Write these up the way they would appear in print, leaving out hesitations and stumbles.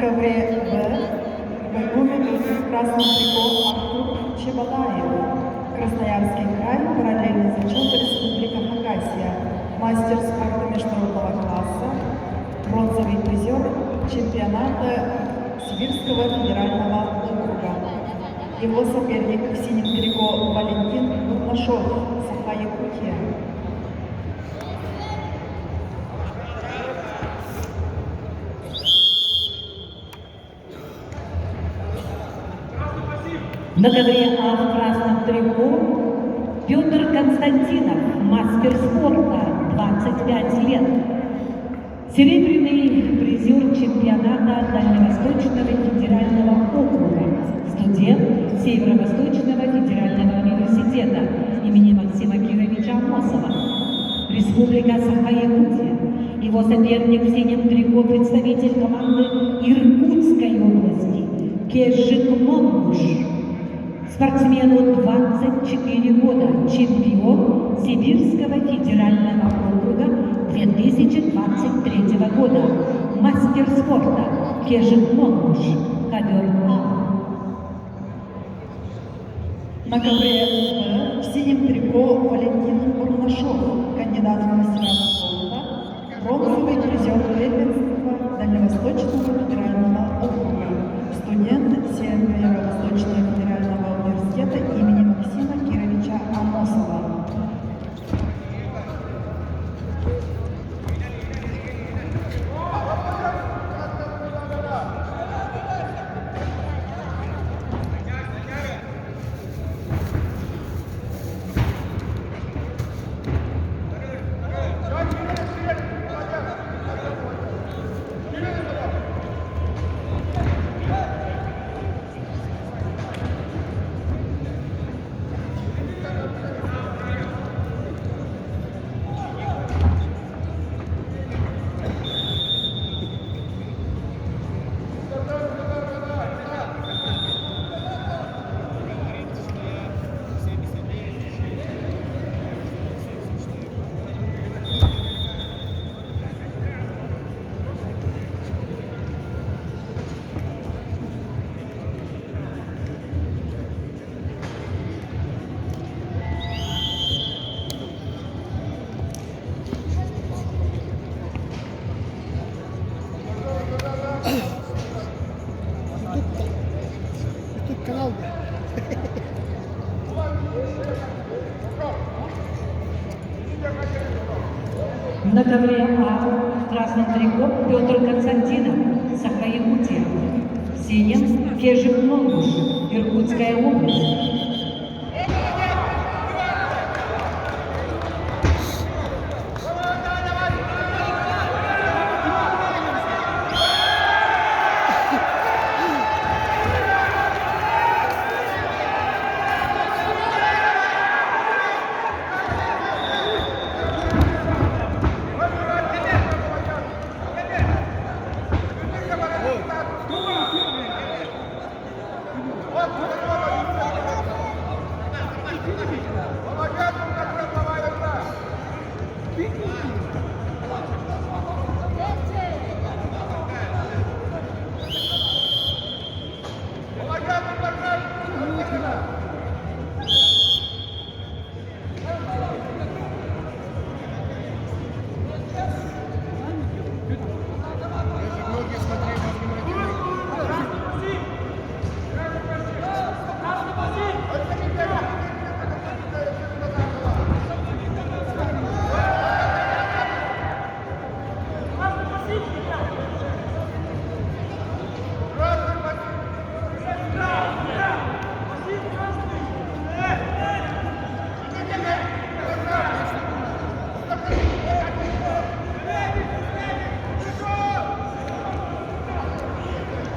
ковре В номере в красном трико Артур Чебалаев. Красноярский край, параллельный зачет Республика Хакасия. Мастер спорта международного класса, бронзовый призер чемпионата Сибирского федерального округа. Его соперник в синем трико Валентин Бурнашов, Саха-Якутия. На ковре А в красном трико Петр Константинов, мастер спорта, 25 лет. Серебряный призер чемпионата Дальневосточного федерального округа, студент Северо-Восточного федерального университета имени Максима Кировича Амосова, Республика Саха-Якутия. Его соперник в синем трико представитель команды Иркутской области Кежик Монгуш. Спортсмену 24 года, чемпион Сибирского федерального округа 2023 года, мастер спорта Кежик Монгуш, ковер А. На ковре В синем трико Валентин Бурнашов, кандидат в мастера спорта, бронзовый призер первенства Дальневосточного федерального округа, студент Северо-Восточного федерального университета имени Максима Кировича Амосова. Канал. На ковре А в красном трико Петр Константинов, Саха-Якутия. В синем Кежик Монгуш, Иркутская область.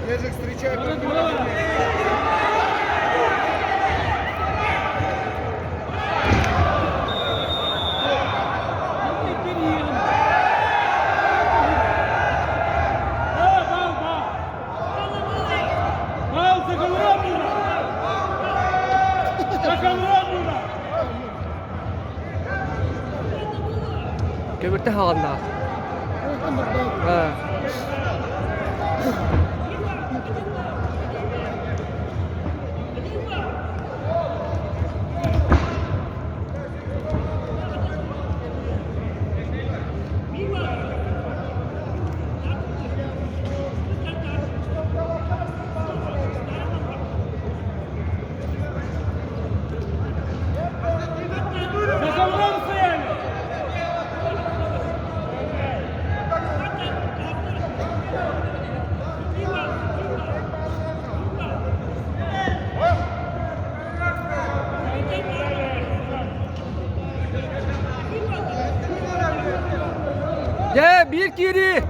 Ежик встречает. Kömürte havanda. Evet, Bir geri.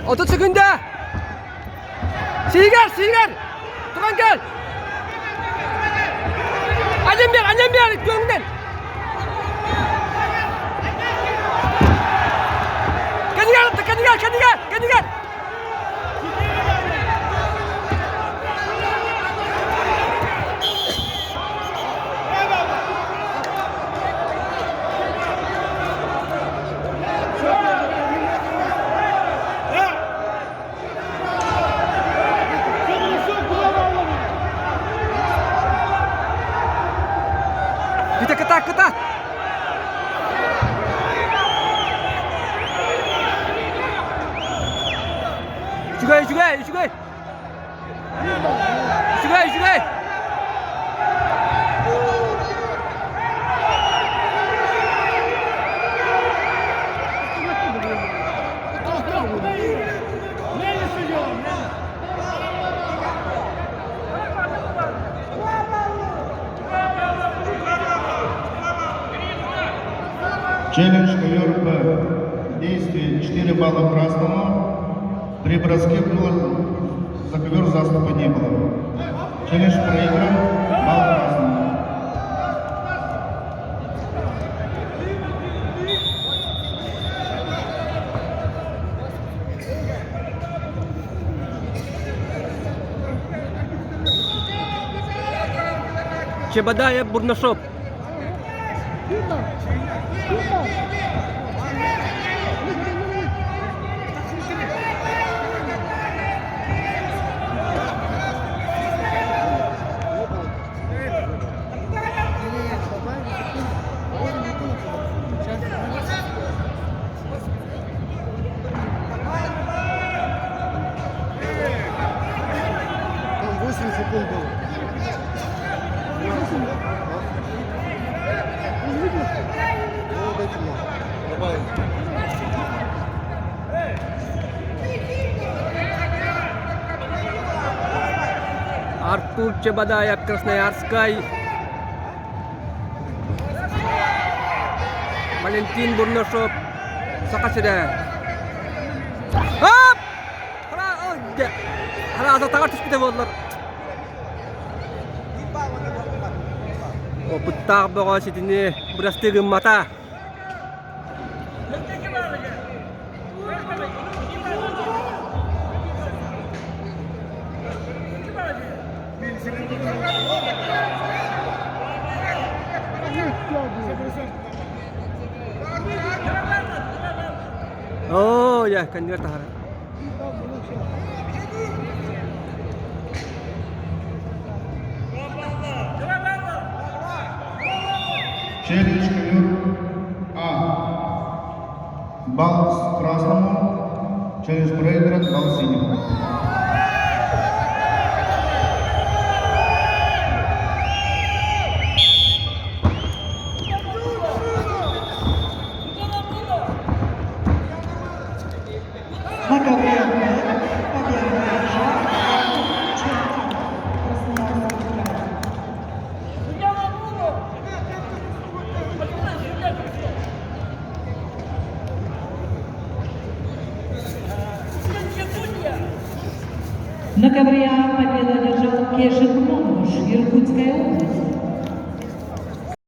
Oto çıkınca. Sigar. Turan gel. Annem bir. Gönden. Kendi gel. Kita ketat. Juga. Челлендж ковер Б. Действие 4 балла красному. При броске было за ковер заступа не было. Челлендж проигран. Балл красному. Чебадаев, Бурнашов. Там 8 секунд было. Ну, дайте мне. Добавим. Артур Чебадаев, Красноярский. Валентин Бурнашов, Саакашевтер. Хоп! Hala azatağa düşüp de oldular. O pıttaq boğa şetini biraz tegin mata. Oh ya, kan dia tahan. Челлендж ковер А. Балл красному. Челлендж проигран. Балл синему. На ковре Б победу одержал Красноярский край. На ковре А победу одержал Кешик Монгуш, Иркутская область.